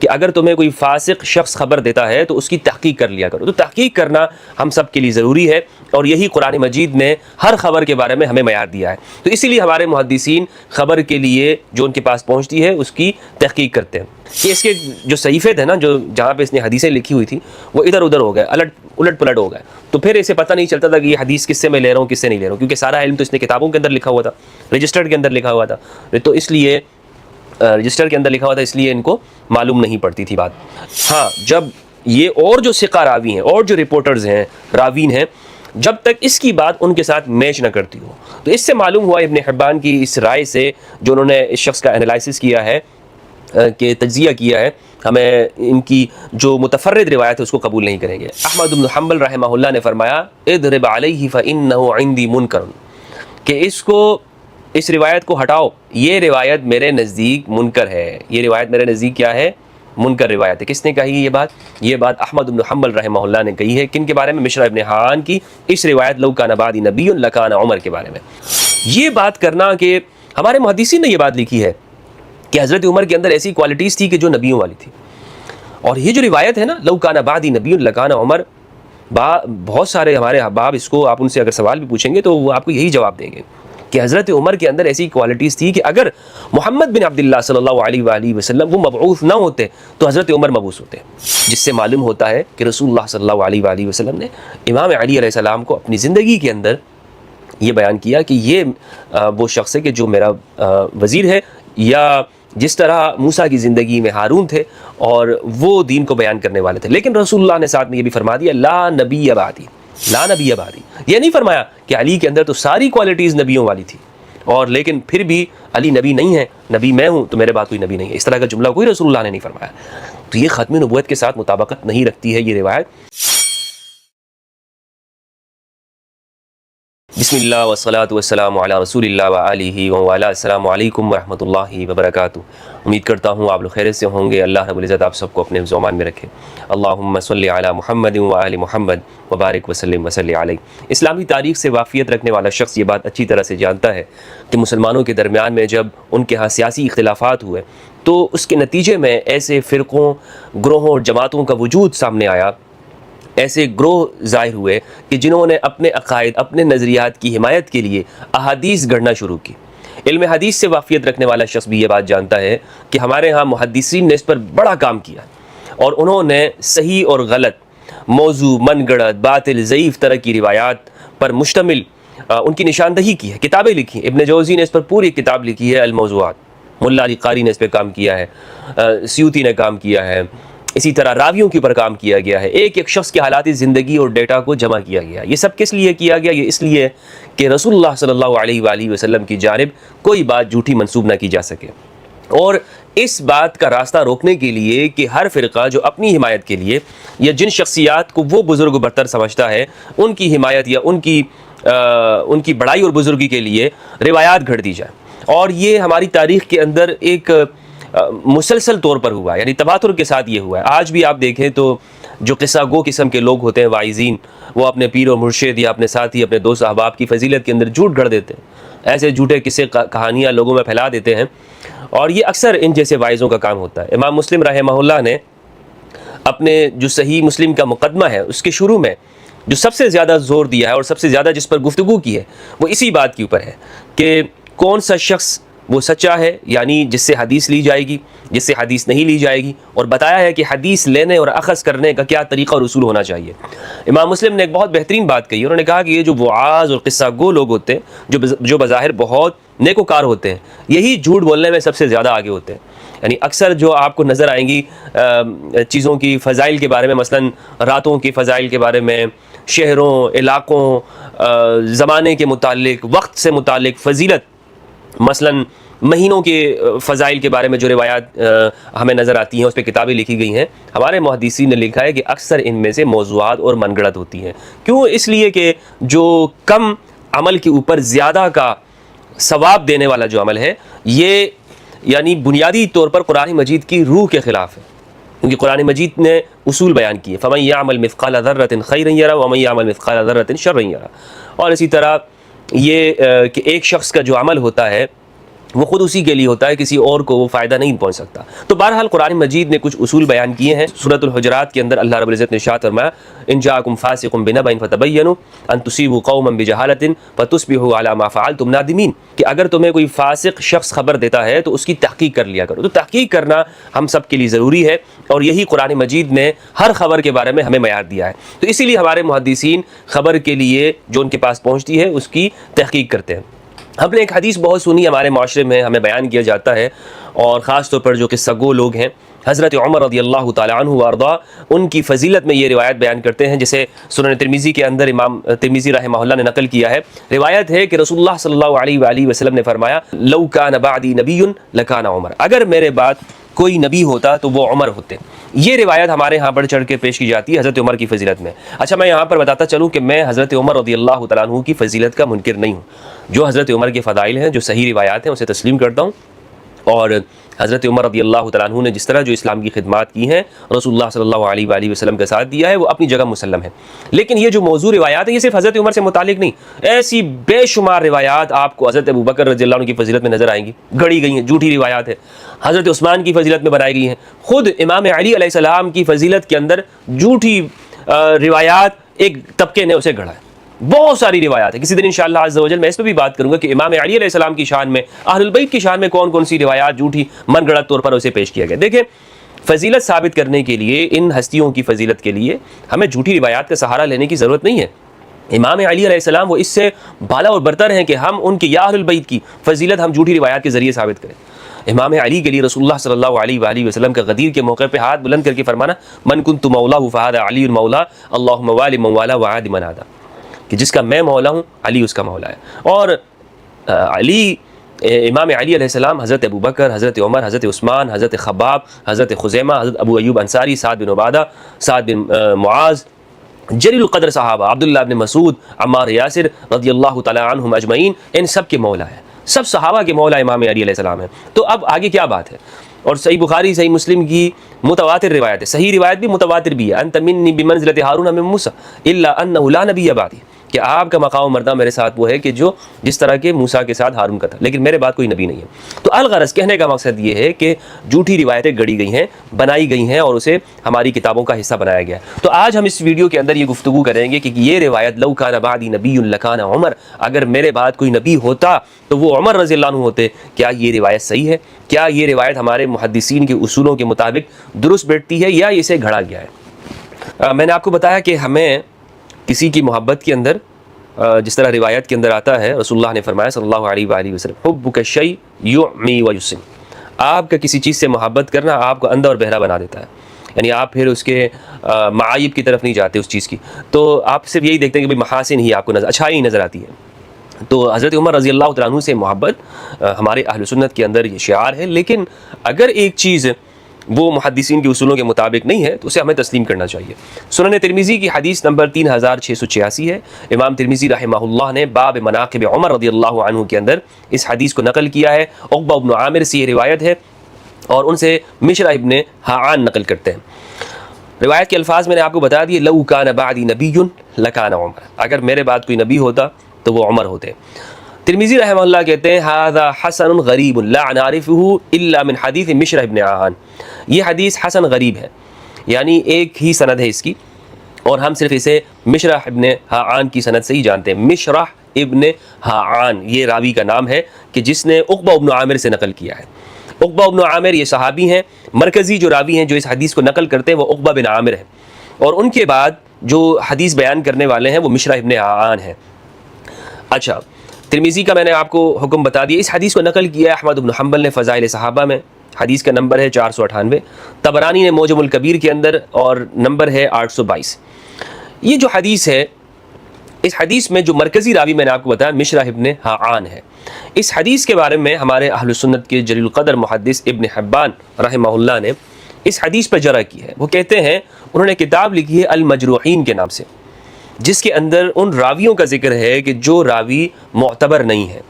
کہ اگر تمہیں کوئی فاسق شخص خبر دیتا ہے تو اس کی تحقیق کر لیا کرو. تو تحقیق کرنا ہم سب کے لیے ضروری ہے، اور یہی قرآن مجید نے ہر خبر کے بارے میں ہمیں معیار دیا ہے. تو اسی لیے ہمارے محدثین خبر کے لیے جو ان کے پاس پہنچتی ہے اس کی تحقیق کرتے ہیں. کہ اس کے جو صحیفے تھے نا، جو جہاں پہ اس نے حدیثیں لکھی ہوئی تھی، وہ ادھر ادھر ہو گئے، الٹ پلٹ ہو گئے. تو پھر اسے پتہ نہیں چلتا تھا کہ یہ حدیث کس سے میں لے رہا ہوں، کس سے نہیں لے رہا ہوں، کیونکہ سارا علم تو اس نے کتابوں کے اندر لکھا ہوا تھا، رجسٹرڈ کے اندر لکھا ہوا تھا. تو اس لیے رجسٹر کے اندر لکھا ہوا تھا، اس لیے ان کو معلوم نہیں پڑتی تھی بات. ہاں، جب یہ اور جو ثقہ راوی ہیں اور جو رپورٹرز ہیں، راوین ہیں، جب تک اس کی بات ان کے ساتھ میچ نہ کرتی ہو. تو اس سے معلوم ہوا ابن حبان کی اس رائے سے، جو انہوں نے اس شخص کا انالائسس کیا ہے، کہ تجزیہ کیا ہے، ہمیں ان کی جو متفرد روایت ہے اس کو قبول نہیں کریں گے. احمد بن حنبل رحمہ اللہ نے فرمایا اضرب علیہ فإنہ عندی منکر، کہ اس روایت کو ہٹاؤ، یہ روایت میرے نزدیک منکر ہے. یہ روایت میرے نزدیک کیا ہے؟ منکر روایت ہے. کس نے کہی یہ بات احمد بن حنبل رحمہ اللہ نے کہی ہے. کن کے بارے میں؟ مشرع ابن حان کی اس روایت لو کان بعدی نبی لکان عمر کے بارے میں. یہ بات کرنا کہ ہمارے محدثین نے یہ بات لکھی ہے کہ حضرت عمر کے اندر ایسی کوالٹیز تھی کہ جو نبیوں والی تھی. اور یہ جو روایت ہے نا، لو کان بعدی نبی لکان عمر، بہت سارے ہمارے احباب اس کو، آپ ان سے اگر سوال بھی پوچھیں گے تو وہ آپ کو یہی جواب دیں گے کہ حضرت عمر کے اندر ایسی کوالٹیز تھی کہ اگر محمد بن عبداللہ صلی اللہ علیہ وآلہ وسلم وہ مبعوث نہ ہوتے تو حضرت عمر مبعوث ہوتے. جس سے معلوم ہوتا ہے کہ رسول اللہ صلی اللہ علیہ وآلہ وسلم نے امام علی علیہ السلام کو اپنی زندگی کے اندر یہ بیان کیا کہ یہ وہ شخص ہے کہ جو میرا وزیر ہے، یا جس طرح موسیٰ کی زندگی میں ہارون تھے اور وہ دین کو بیان کرنے والے تھے. لیکن رسول اللہ نے ساتھ میں یہ بھی فرما دیا لا نبی بعدی، لا نبی بعدی. یہ نہیں فرمایا کہ علی کے اندر تو ساری کوالٹیز نبیوں والی تھی، اور لیکن پھر بھی علی نبی نہیں ہے، نبی میں ہوں تو میرے بعد کوئی نبی نہیں ہے. اس طرح کا جملہ کوئی رسول اللہ نے نہیں فرمایا. تو یہ ختم نبوت کے ساتھ مطابقت نہیں رکھتی ہے یہ روایت. بسم اللہ والصلاة والسلام علی رسول اللہ وآلہ وعلی. السلام علیکم ورحمۃ اللہ وبرکاتہ. امید کرتا ہوں آپ لوگ خیریت سے ہوں گے. اللہ رب العزت آپ سب کو اپنے زمان میں رکھے. اللہم صلی علی محمد وآل محمد وبارک وسلم وصلی علیہ. اسلامی تاریخ سے واقفیت رکھنے والا شخص یہ بات اچھی طرح سے جانتا ہے کہ مسلمانوں کے درمیان میں جب ان کے ہاں سیاسی اختلافات ہوئے تو اس کے نتیجے میں ایسے فرقوں، گروہوں اور جماعتوں کا وجود سامنے آیا، ایسے گروہ ظاہر ہوئے کہ جنہوں نے اپنے عقائد، اپنے نظریات کی حمایت کے لیے احادیث گھڑنا شروع کی. علم حدیث سے واقفیت رکھنے والا شخص بھی یہ بات جانتا ہے کہ ہمارے ہاں محدثین نے اس پر بڑا کام کیا، اور انہوں نے صحیح اور غلط، موضوع، من گڑت، باطل، ضعیف طرح کی روایات پر مشتمل ان کی نشاندہی کی ہے. کتابیں لکھی. ابن جوزی نے اس پر پوری کتاب لکھی ہے الموضوعات. ملا علی قاری نے اس پہ کام کیا ہے، سیوطی نے کام کیا ہے. اسی طرح راویوں کے اوپر کام کیا گیا ہے. ایک ایک شخص کے حالات زندگی اور ڈیٹا کو جمع کیا گیا. یہ سب کس لیے کیا گیا؟ یہ اس لیے کہ رسول اللہ صلی اللہ علیہ وآلہ وسلم کی جانب کوئی بات جھوٹی منسوب نہ کی جا سکے، اور اس بات کا راستہ روکنے کے لیے کہ ہر فرقہ جو اپنی حمایت کے لیے یا جن شخصیات کو وہ بزرگ برتر سمجھتا ہے ان کی حمایت یا ان کی بڑائی اور بزرگی کے لیے روایات گھڑ دی جائے. اور یہ ہماری تاریخ کے اندر ایک مسلسل طور پر ہوا ہے، یعنی تواتر کے ساتھ یہ ہوا ہے. آج بھی آپ دیکھیں تو جو قصہ گو قسم کے لوگ ہوتے ہیں، واعظین، وہ اپنے پیر و مرشد یا اپنے ساتھی، اپنے دوست احباب کی فضیلت کے اندر جھوٹ گھڑ دیتے ہیں. ایسے جھوٹے قصے کہانیاں لوگوں میں پھیلا دیتے ہیں، اور یہ اکثر ان جیسے واعظوں کا کام ہوتا ہے. امام مسلم رحمہ اللہ نے اپنے جو صحیح مسلم کا مقدمہ ہے اس کے شروع میں جو سب سے زیادہ زور دیا ہے اور سب سے زیادہ جس پر گفتگو کی ہے وہ اسی بات کے اوپر ہے کہ کون سا شخص وہ سچا ہے، یعنی جس سے حدیث لی جائے گی، جس سے حدیث نہیں لی جائے گی، اور بتایا ہے کہ حدیث لینے اور اخذ کرنے کا کیا طریقہ اور اصول ہونا چاہیے. امام مسلم نے ایک بہت بہترین بات کہی. انہوں نے کہا کہ یہ جو وعاظ اور قصہ گو لوگ ہوتے ہیں جو بظاہر بہت نیکوکار ہوتے ہیں، یہی جھوٹ بولنے میں سب سے زیادہ آگے ہوتے ہیں. یعنی اکثر جو آپ کو نظر آئیں گی چیزوں کی فضائل کے بارے میں، مثلا راتوں کی فضائل کے بارے میں، شہروں، علاقوں، زمانے کے متعلق، وقت سے متعلق فضیلت، مثلا مہینوں کے فضائل کے بارے میں جو روایات ہمیں نظر آتی ہیں، اس پہ کتابیں لکھی گئی ہیں. ہمارے محدثین نے لکھا ہے کہ اکثر ان میں سے موضوعات اور من گڑت ہوتی ہیں. کیوں؟ اس لیے کہ جو کم عمل کے اوپر زیادہ کا ثواب دینے والا جو عمل ہے، یہ یعنی بنیادی طور پر قرآن مجید کی روح کے خلاف ہے، کیونکہ قرآن مجید نے اصول بیان کیے. فَمَن يَعْمَلْ مِثْقَالَ ذَرَّةٍ خَيْرًا يَرَهُ وَمَن يَعْمَلْ مِثْقَالَ ذَرَّةٍ شَرًّا يَرَهُ. اور اسی طرح یہ کہ ایک شخص کا جو عمل ہوتا ہے وہ خود اسی کے لیے ہوتا ہے، کسی اور کو وہ فائدہ نہیں پہنچ سکتا۔ تو بہرحال قرآن مجید نے کچھ اصول بیان کیے ہیں۔ سورۃ الحجرات کے اندر اللہ رب العزت نے ارشاد فرمایا ان جاءکم فاسق بنبأ فتبینوا ان تصیبوا قوما بجہالۃ فتصبحوا علی ما فعلتم نادمین، کہ اگر تمہیں کوئی فاسق شخص خبر دیتا ہے تو اس کی تحقیق کر لیا کرو۔ تو تحقیق کرنا ہم سب کے لیے ضروری ہے، اور یہی قرآن مجید نے ہر خبر کے بارے میں ہمیں معیار دیا ہے۔ تو اسی لیے ہمارے محدثین خبر کے لیے جو ان کے پاس پہنچتی ہے اس کی تحقیق کرتے ہیں۔ ہم نے ایک حدیث بہت سنی ہمارے معاشرے میں، ہمیں بیان کیا جاتا ہے، اور خاص طور پر جو قصہ گو لوگ ہیں، حضرت عمر رضی اللہ تعالیٰ عنہ وارضا، ان کی فضیلت میں یہ روایت بیان کرتے ہیں، جسے سنن ترمذی کے اندر امام ترمذی رحمہ اللہ نے نقل کیا ہے۔ روایت ہے کہ رسول اللہ صلی اللہ علیہ وآلہ وسلم نے فرمایا لو کان بعدی نبی لکان عمر، اگر میرے بعد کوئی نبی ہوتا تو وہ عمر ہوتے۔ یہ روایت ہمارے ہاں بڑھ چڑھ کے پیش کی جاتی ہے حضرت عمر کی فضیلت میں۔ اچھا، میں یہاں پر بتاتا چلوں کہ میں حضرت عمر رضی اللہ تعالیٰ عنہ کی فضیلت کا منکر نہیں ہوں۔ جو حضرت عمر کے فضائل ہیں، جو صحیح روایات ہیں، اسے تسلیم کرتا ہوں، اور حضرت عمر رضی اللہ تعالیٰ عنہ نے جس طرح جو اسلام کی خدمات کی ہیں، رسول اللہ صلی اللہ علیہ وآلہ وسلم کا ساتھ دیا ہے، وہ اپنی جگہ مسلم ہے۔ لیکن یہ جو موضوع روایات ہیں، یہ صرف حضرت عمر سے متعلق نہیں، ایسی بے شمار روایات آپ کو حضرت ابوبکر رضی اللہ عنہ کی فضیلت میں نظر آئیں گی، گڑی گئی ہیں، جھوٹی روایات ہیں۔ حضرت عثمان کی فضیلت میں بنائی گئی ہیں، خود امام علی علیہ السلام کی فضیلت کے اندر جھوٹی روایات ایک طبقے نے اسے گھڑا ہے۔ بہت ساری روایات ہیں، کسی دن انشاءاللہ عز و جل میں اس پہ بھی بات کروں گا کہ امام علی علیہ السلام کی شان میں، اہل البیت کی شان میں کون کون سی روایات جھوٹی من گڑت طور پر اسے پیش کیا گیا۔ دیکھیں، فضیلت ثابت کرنے کے لیے، ان ہستیوں کی فضیلت کے لیے ہمیں جھوٹی روایات کا سہارا لینے کی ضرورت نہیں ہے۔ امام علی علیہ السلام وہ اس سے بالا اور برتر ہیں کہ ہم ان کی یا اہل البیت کی فضیلت ہم جھوٹی روایات کے ذریعے ثابت کریں۔ امام علی کے لیے رسول اللہ صلی اللہ علیہ وآلہ وسلم کا غدیر کے موقع پہ ہاتھ بلند کر کے فرمانا من کنت مولاہ فہذا علی المولا اللہم والی من والا وعاد من عادا، کہ جس کا میں مولا ہوں علی اس کا مولا ہے۔ اور علی، امام علی علیہ السلام حضرت ابوبکر، حضرت عمر، حضرت عثمان، حضرت خباب، حضرت خزیمہ، حضرت ابو ایوب انصاری، سعد بن عبادہ، سعد بن معاذ، جلیل القدر صحابہ، عبداللہ بن مسعود، عمار یاسر رضی اللہ تعالی عنہم اجمعین، ان سب کے مولا ہیں، سب صحابہ کے مولا امام علی علیہ السلام ہیں۔ تو اب آگے کیا بات ہے؟ اور صحیح بخاری، صحیح مسلم کی متواتر روایت ہے، صحیح روایت بھی متواتر بھی ہے، انت منی بمنزلۃ ہارون من موسیٰ الا انہ لا نبی بعدی، کہ آپ کا مقام مردہ میرے ساتھ وہ ہے کہ جو جس طرح کے موسیٰ کے ساتھ ہارون کا تھا، لیکن میرے بعد کوئی نبی نہیں ہے۔ تو الغرض کہنے کا مقصد یہ ہے کہ جھوٹی روایتیں گڑی گئی ہیں، بنائی گئی ہیں، اور اسے ہماری کتابوں کا حصہ بنایا گیا ہے۔ تو آج ہم اس ویڈیو کے اندر یہ گفتگو کریں گے کہ یہ روایت لو کان بعدی نبی لکان عمر، اگر میرے بعد کوئی نبی ہوتا تو وہ عمر رضی اللہ عنہ ہوتے۔ کیا یہ روایت صحیح ہے؟ کیا یہ روایت ہمارے محدثین کے اصولوں کے مطابق درست بیٹھتی ہے یا اسے گھڑا گیا ہے؟ میں نے آپ کو بتایا کہ ہمیں کسی کی محبت کے اندر، جس طرح روایت کے اندر آتا ہے، رسول اللہ نے فرمایا صلی اللہ علیہ وآلہ وسلم حبک الشیء یعمی ویسم، آپ کا کسی چیز سے محبت کرنا آپ کو اندھا اور بہرا بنا دیتا ہے، یعنی آپ پھر اس کے معائب کی طرف نہیں جاتے اس چیز کی، تو آپ صرف یہی دیکھتے ہیں کہ محاسن ہی آپ کو اچھائی ہی نظر آتی ہے۔ تو حضرت عمر رضی اللہ تعالیٰ عنہ سے محبت ہمارے اہل سنت کے اندر یہ شعار ہے، لیکن اگر ایک چیز وہ محدثین کے اصولوں کے مطابق نہیں ہے تو اسے ہمیں تسلیم کرنا چاہیے۔ سنن ترمذی کی حدیث نمبر 3686 ہے۔ امام ترمذی رحمہ اللہ نے باب مناقب عمر رضی اللہ عنہ کے اندر اس حدیث کو نقل کیا ہے۔ عقبہ بن عامر سے یہ روایت ہے، اور ان سے مشرہ ابن حعان نقل کرتے ہیں۔ روایت کے الفاظ میں نے آپ کو بتا دیے، لو کان بعدی نبی لکان عمر، اگر میرے بعد کوئی نبی ہوتا تو وہ عمر ہوتے۔ ترمذی رحمہ اللہ کہتے ہیں ھذا حسن غریب لا نعرفه الا من حدیث مشرہ ابن حعان، یہ حدیث حسن غریب ہے، یعنی ایک ہی سند ہے اس کی، اور ہم صرف اسے مشرہ ابن حعان کی سند سے ہی جانتے ہیں۔ مشرہ ابن حعان یہ راوی کا نام ہے کہ جس نے عقبہ بن عامر سے نقل کیا ہے۔ عقبہ بن عامر یہ صحابی ہیں، مرکزی جو راوی ہیں جو اس حدیث کو نقل کرتے ہیں وہ عقبہ بن عامر ہیں، اور ان کے بعد جو حدیث بیان کرنے والے ہیں وہ مشرہ ابن حعان ہیں۔ اچھا، ترمذی کا میں نے آپ کو حکم بتا دیا۔ اس حدیث کو نقل کیا احمد بن حنبل نے فضائل صحابہ میں، حدیث کا نمبر ہے 498، طبرانی نے معجم الکبیر کے اندر، اور نمبر ہے 822۔ یہ جو حدیث ہے، اس حدیث میں جو مرکزی راوی میں نے آپ کو بتایا مشرہ ابن حعان ہے۔ اس حدیث کے بارے میں ہمارے اہل سنت کے جلیل القدر محدث ابن حبان رحمہ اللہ نے اس حدیث پر جرح کی ہے۔ وہ کہتے ہیں، انہوں نے کتاب لکھی ہے المجروحین کے نام سے، جس کے اندر ان راویوں کا ذکر ہے کہ جو راوی معتبر نہیں ہے۔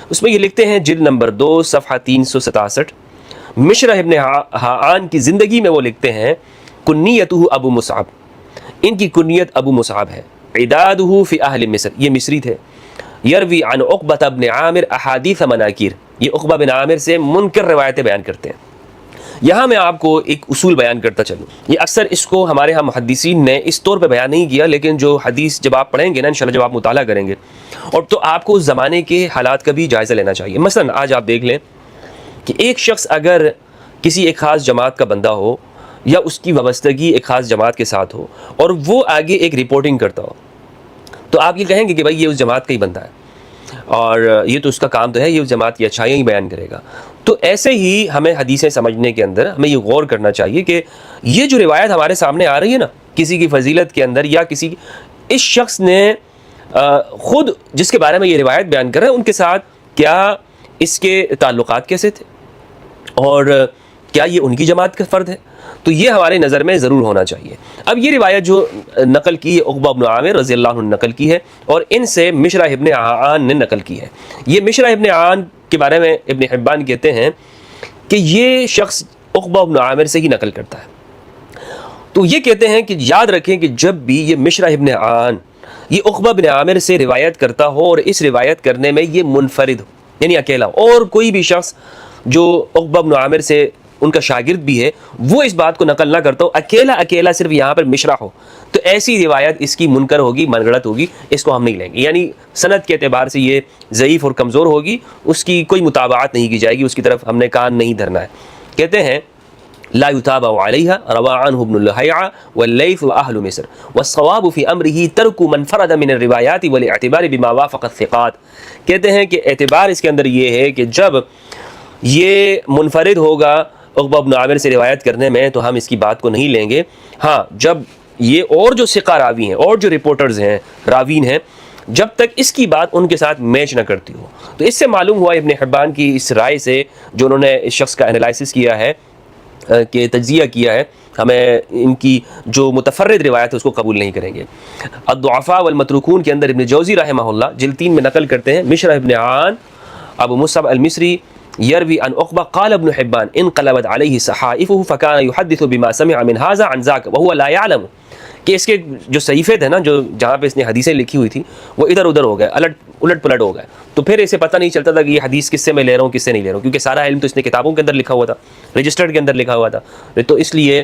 اس میں یہ لکھتے ہیں جلد نمبر 2 صفحہ 367، مشرہ ابن حعان کی زندگی میں وہ لکھتے ہیں کنیتہ ابو مصعب، ان کی کنیت ابو مصعب ہے، عدادہ فی اہل مصر، یہ مصری تھے، یروی عن عقبہ بن عامر احادیث مناکیر، یہ عقبہ بن عامر سے منکر روایتیں بیان کرتے ہیں۔ یہاں میں آپ کو ایک اصول بیان کرتا چلوں، یہ اکثر اس کو ہمارے ہاں محدثین نے اس طور پہ بیان نہیں کیا، لیکن جو حدیث جب آپ پڑھیں گے نا انشاءاللہ، جب آپ مطالعہ کریں گے، اور تو آپ کو اس زمانے کے حالات کا بھی جائزہ لینا چاہیے۔ مثلا آج آپ دیکھ لیں کہ ایک شخص اگر کسی ایک خاص جماعت کا بندہ ہو یا اس کی وابستگی ایک خاص جماعت کے ساتھ ہو، اور وہ آگے ایک رپورٹنگ کرتا ہو، تو آپ یہ کہیں گے کہ بھائی یہ اس جماعت کا ہی بندہ ہے، اور یہ تو اس کا کام تو ہے، یہ اس جماعت کی اچھائیاں ہی بیان کرے گا۔ تو ایسے ہی ہمیں حدیثیں سمجھنے کے اندر ہمیں یہ غور کرنا چاہیے کہ یہ جو روایت ہمارے سامنے آ رہی ہے نا کسی کی فضیلت کے اندر، یا کسی اس شخص نے خود جس کے بارے میں یہ روایت بیان کر رہے ہیں ان کے ساتھ کیا اس کے تعلقات کیسے تھے، اور کیا یہ ان کی جماعت کا فرد ہے، تو یہ ہمارے نظر میں ضرور ہونا چاہیے۔ اب یہ روایت جو نقل کی ہے عقبہ بن عامر رضی اللہ عنہ نے نقل کی ہے، اور ان سے مشرح ابن عان نے نقل کی ہے۔ یہ مشرح ابن عان کے بارے میں ابن حبان کہتے ہیں کہ یہ شخص عقبہ بن عامر سے ہی نقل کرتا ہے۔ تو یہ کہتے ہیں کہ یاد رکھیں کہ جب بھی یہ مشرح ابن عان یہ عقبہ بن عامر سے روایت کرتا ہو، اور اس روایت کرنے میں یہ منفرد ہو، یعنی اکیلا ہو، اور کوئی بھی شخص جو عقبہ بن عامر سے ان کا شاگرد بھی ہے وہ اس بات کو نقل نہ کرتا ہو، اکیلا صرف یہاں پر مشرح ہو، تو ایسی روایت اس کی منکر ہوگی، من گڑت ہوگی، اس کو ہم نہیں لیں گے، یعنی سند کے اعتبار سے یہ ضعیف اور کمزور ہوگی، اس کی کوئی متابعت نہیں کی جائے گی، اس کی طرف ہم نے کان نہیں دھرنا ہے۔ کہتے ہیں لا يتابع عليها روى عنه ابن اللهيعة والليث وأهل مصر والصواب في أمره ترك من فرد من الروايات والاعتبار بما وافق الثقات۔ کہتے ہیں کہ اعتبار اس کے اندر یہ ہے کہ جب یہ منفرد ہوگا عقبہ بن عامر سے روایت کرنے میں تو ہم اس کی بات کو نہیں لیں گے، ہاں جب یہ اور جو ثقہ راوی ہیں اور جو رپورٹرز ہیں راوین ہیں جب تک اس کی بات ان کے ساتھ میچ نہ کرتی ہو۔ تو اس سے معلوم ہوا ابن حبان کی اس رائے سے جو انہوں نے اس شخص کا انالائسس کیا ہے کہ تجزیہ کیا ہے، ہمیں ان کی جو متفرد روایت ہے اس کو قبول نہیں کریں گے۔ الضعفاء والمتروکون کے اندر ابن جوزی رحمہ اللہ جلد 3 میں نقل کرتے ہیں مشرح ابن عان ابو مصعب المصری یروی عن عقبہ قال ابن حبان انقلبت علیہ صحائفہ فکان یحدث بما سمع من هذا عن ذاک وهو لا يعلم، کہ اس کے جو صحیفے تھے نا جو جہاں پہ اس نے حدیثیں لکھی ہوئی تھی وہ ادھر ادھر ہو گئے، الٹ پلٹ ہو گئے، تو پھر اسے پتہ نہیں چلتا تھا کہ یہ حدیث کس سے میں لے رہا ہوں کس سے نہیں لے رہا ہوں، کیونکہ سارا علم تو اس نے کتابوں کے اندر لکھا ہوا تھا، رجسٹرڈ کے اندر لکھا ہوا تھا، تو اس لیے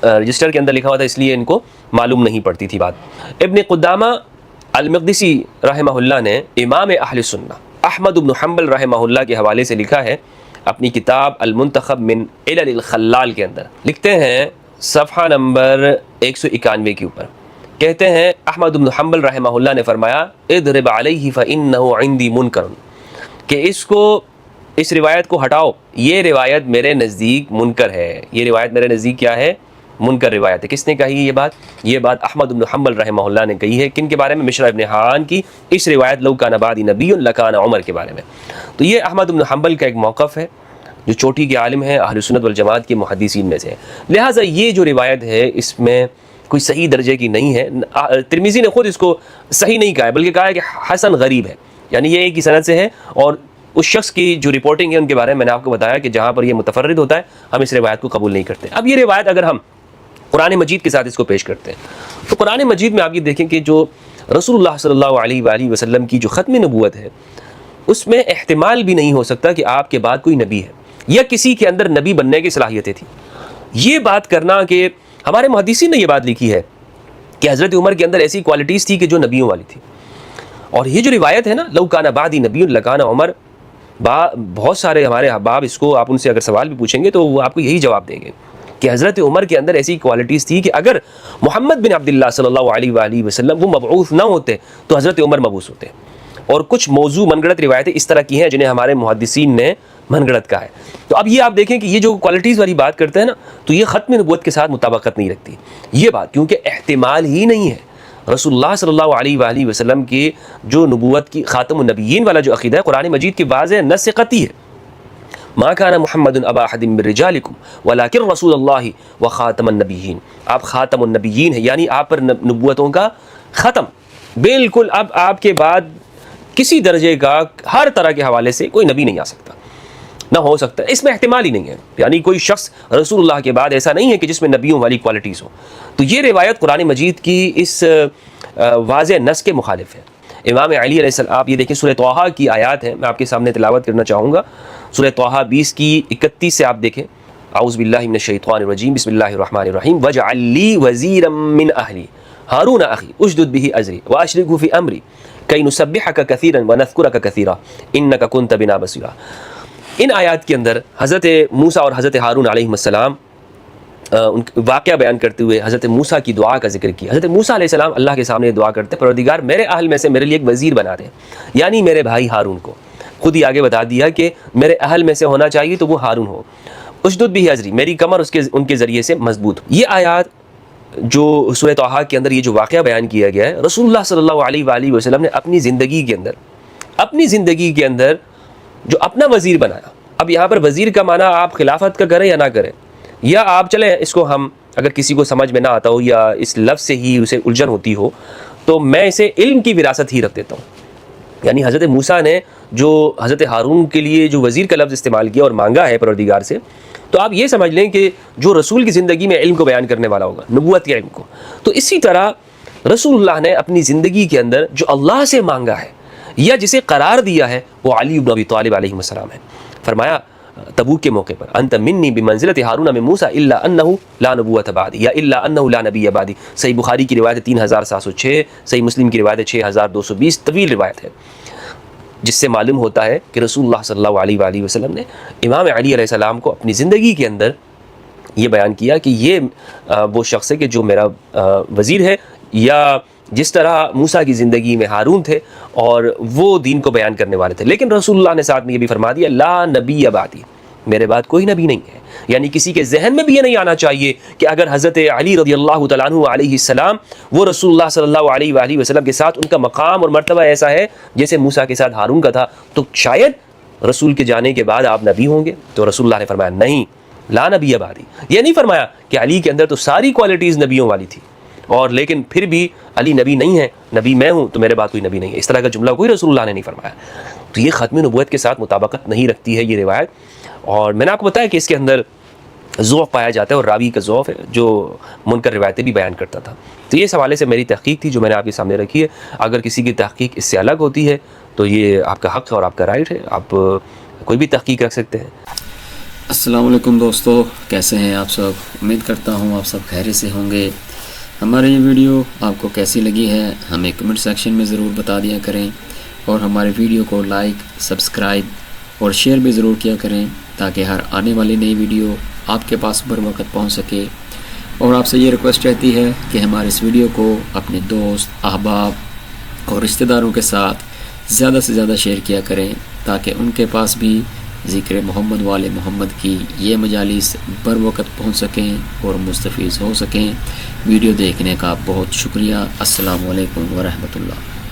رجسٹر کے اندر لکھا ہوا تھا، اس لیے ان کو معلوم نہیں پڑتی تھی بات۔ ابن قدامہ المقدسی رحمہ اللہ نے امام اہل سنہ احمد بن حنبل رحمہ اللہ کے حوالے سے لکھا ہے اپنی کتاب المنتخب من علل الخلال کے اندر، لکھتے ہیں صفحہ نمبر 191 کے اوپر، کہتے ہیں احمد بن حنبل رحمہ اللہ نے فرمایا اضرب علیہ فإنہ عندی منکر، کہ اس روایت کو ہٹاؤ، یہ روایت میرے نزدیک منکر ہے، یہ روایت میرے نزدیک کیا ہے؟ منکر روایت ہے۔ کس نے کہی یہ بات احمد بن حنبل رحمہ اللہ نے کہی ہے، کن کے بارے میں؟ مشرح ابن عان کی اس روایت لو کان بعدی نبی لکان عمر کے بارے میں۔ تو یہ احمد بن حنبل کا ایک موقف ہے، جو چوٹی کے عالم ہیں، اہل سنت والجماعت کے محدثین میں سے ہے، لہٰذا یہ جو روایت ہے اس میں کوئی صحیح درجے کی نہیں ہے۔ ترمذی نے خود اس کو صحیح نہیں کہا ہے، بلکہ کہا ہے کہ حسن غریب ہے، یعنی یہ ایک ہی سند سے ہے، اور اس شخص کی جو رپورٹنگ ہے ان کے بارے میں نے آپ کو بتایا کہ جہاں پر یہ متفرد ہوتا ہے ہم اس روایت کو قبول نہیں کرتے۔ اب یہ روایت اگر ہم قرآن مجید کے ساتھ اس کو پیش کرتے ہیں تو قرآن مجید میں آپ یہ دیکھیں کہ جو رسول اللہ صلی اللہ علیہ وآلہ وسلم کی جو ختم نبوت ہے اس میں احتمال بھی نہیں ہو سکتا کہ آپ کے بعد کوئی نبی ہے یا کسی کے اندر نبی بننے کی صلاحیتیں تھیں۔ یہ بات کرنا کہ ہمارے محدثین نے یہ بات لکھی ہے کہ حضرت عمر کے اندر ایسی کوالٹیز تھی کہ جو نبیوں والی تھی، اور یہ جو روایت ہے نا لو کان بعدی نبی لکان عمر، بہت سارے ہمارے احباب اس کو آپ ان سے اگر سوال بھی پوچھیں گے تو وہ آپ کو یہی جواب دیں گے کہ حضرت عمر کے اندر ایسی کوالٹیز تھی کہ اگر محمد بن عبداللہ صلی اللہ علیہ وآلہ وسلم وہ مبعوث نہ ہوتے تو حضرت عمر مبعوث ہوتے۔ اور کچھ موضوع من گڑت روایتیں اس طرح کی ہیں جنہیں ہمارے محدثین نے من گڑت کہا ہے۔ تو اب یہ آپ دیکھیں کہ یہ جو کوالٹیز والی بات کرتے ہیں نا تو یہ ختم نبوت کے ساتھ مطابقت نہیں رکھتی یہ بات، کیونکہ احتمال ہی نہیں ہے۔ رسول اللہ صلی اللہ علیہ وآلہ وسلم کے جو نبوت کی خاتم النبیین والا جو عقیدہ ہے قرآن مجید کی واضح نص قطعی ہے، ما کان محمد ابا احد من رجالکم ولکن رسول اللہ وخاتم النبیین، آپ خاتم النبیین ہیں، یعنی آپ پر نبوتوں کا ختم، بالکل اب آپ کے بعد کسی درجے کا ہر طرح کے حوالے سے کوئی نبی نہیں آ سکتا، نہ ہو سکتا، اس میں احتمال ہی نہیں ہے، یعنی کوئی شخص رسول اللہ کے بعد ایسا نہیں ہے کہ جس میں نبیوں والی کوالٹیز ہو۔ تو یہ روایت قرآن مجید کی اس واضح نص کے مخالف ہے۔ امام علی علیہ السلام، آپ یہ دیکھیں سورہ طٰہٰ کی آیات ہیں، میں آپ کے سامنے تلاوت کرنا چاہوں گا. سورہ طٰہٰ 20 کی 31 سے آپ دیکھیں. اعوذ باللہ من الشیطان الرجیم، بسم اللہ الرحمن الرحیم. واجعل لی وزیرا من اہلی ہارون اخی اشدد به ازری واشرکہ فی امری کی نسبحک کثیرا ونذکرک کثیرا انک کنت بنا بصیرا. ان آیات کے اندر حضرت موسیٰ اور حضرت ہارون علیہ السلام ان واقعہ بیان کرتے ہوئے حضرت موسیٰ کی دعا کا ذکر کیا. حضرت موسیٰ علیہ السلام اللہ کے سامنے دعا کرتے، پروردگار میرے اہل میں سے میرے لیے ایک وزیر بنا دے، یعنی میرے بھائی ہارون کو. خود ہی آگے بتا دیا کہ میرے اہل میں سے ہونا چاہیے تو وہ ہارون ہو. اشدد بھی ازری، میری کمر ان کے ذریعے سے مضبوط. یہ آیات جو سورہ طٰہٰ کے اندر یہ جو واقعہ بیان کیا گیا ہے، رسول اللہ صلی اللہ علیہ وآلہ وسلم نے اپنی زندگی کے اندر جو اپنا وزیر بنایا. اب یہاں پر وزیر کا معنی آپ خلافت کا کریں یا نہ کریں، یا آپ چلیں اس کو ہم اگر کسی کو سمجھ میں نہ آتا ہو یا اس لفظ سے ہی اسے الجھن ہوتی ہو تو میں اسے علم کی وراثت ہی رکھ دیتا ہوں. یعنی حضرت موسیٰ نے جو حضرت ہارون کے لیے جو وزیر کا لفظ استعمال کیا اور مانگا ہے پروردگار سے، تو آپ یہ سمجھ لیں کہ جو رسول کی زندگی میں علم کو بیان کرنے والا ہوگا، نبوت کے علم کو. تو اسی طرح رسول اللہ نے اپنی زندگی کے اندر جو اللہ سے مانگا ہے یا جسے قرار دیا ہے وہ علی بن ابی طالب علیہ السلام ہے. فرمایا تبوک کے موقع پر انت منی بمنزلت ہارون من موسیٰ الا انہ لا نبوت بعدی یا الا انہ لا نبی بعدی. صحیح بخاری کی روایت 3706، صحیح مسلم کی روایت 6220، طویل روایت ہے، جس سے معلوم ہوتا ہے کہ رسول اللہ صلی اللہ علیہ وآلہ وسلم نے امام علی علیہ السلام کو اپنی زندگی کے اندر یہ بیان کیا کہ یہ وہ شخص ہے کہ جو میرا وزیر ہے، یا جس طرح موسیٰ کی زندگی میں ہارون تھے اور وہ دین کو بیان کرنے والے تھے. لیکن رسول اللہ نے ساتھ میں یہ بھی فرما دیا لا نبی بعدی، میرے بعد کوئی نبی نہیں ہے. یعنی کسی کے ذہن میں بھی یہ نہیں آنا چاہیے کہ اگر حضرت علی رضی اللہ تعالیٰ عنہ علیہ السلام وہ رسول اللہ صلی اللہ علیہ وآلہ وسلم کے ساتھ ان کا مقام اور مرتبہ ایسا ہے جیسے موسیٰ کے ساتھ ہارون کا تھا، تو شاید رسول کے جانے کے بعد آپ نبی ہوں گے. تو رسول اللہ نے فرمایا نہیں، لا نبی بعدی. یہ نہیں فرمایا کہ علی کے اندر تو ساری کوالٹیز نبیوں والی تھی اور لیکن پھر بھی علی نبی نہیں ہے، نبی میں ہوں تو میرے بعد کوئی نبی نہیں ہے. اس طرح کا جملہ کوئی رسول اللہ نے نہیں فرمایا. تو یہ ختم نبوت کے ساتھ مطابقت نہیں رکھتی ہے یہ روایت. اور میں نے آپ کو بتایا کہ اس کے اندر ضعف پایا جاتا ہے اور راوی کا ضعف ہے جو منکر روایتیں بھی بیان کرتا تھا. تو یہ اس حوالے سے میری تحقیق تھی جو میں نے آپ کے سامنے رکھی ہے. اگر کسی کی تحقیق اس سے الگ ہوتی ہے تو یہ آپ کا حق ہے اور آپ کا رائٹ ہے، آپ کوئی بھی تحقیق رکھ سکتے ہیں. السلام علیکم دوستو، کیسے ہیں آپ سب؟ امید کرتا ہوں آپ سب خیریت سے ہوں گے. ہماری یہ ویڈیو آپ کو کیسی لگی ہے ہمیں کمنٹ سیکشن میں ضرور بتا دیا کریں، اور ہمارے ویڈیو کو لائک، سبسکرائب اور شیئر بھی ضرور کیا کریں تاکہ ہر آنے والی نئی ویڈیو آپ کے پاس بر وقت پہنچ سکے. اور آپ سے یہ ریکویسٹ رہتی ہے کہ ہمارے اس ویڈیو کو اپنے دوست، احباب اور رشتہ داروں کے ساتھ زیادہ سے زیادہ شیئر کیا کریں تاکہ ان کے پاس بھی ذکر محمد والے محمد کی یہ مجالس بر وقت پہنچ سکیں اور مستفیض ہو سکیں. ویڈیو دیکھنے کا بہت شکریہ. السلام علیکم ورحمۃ اللہ.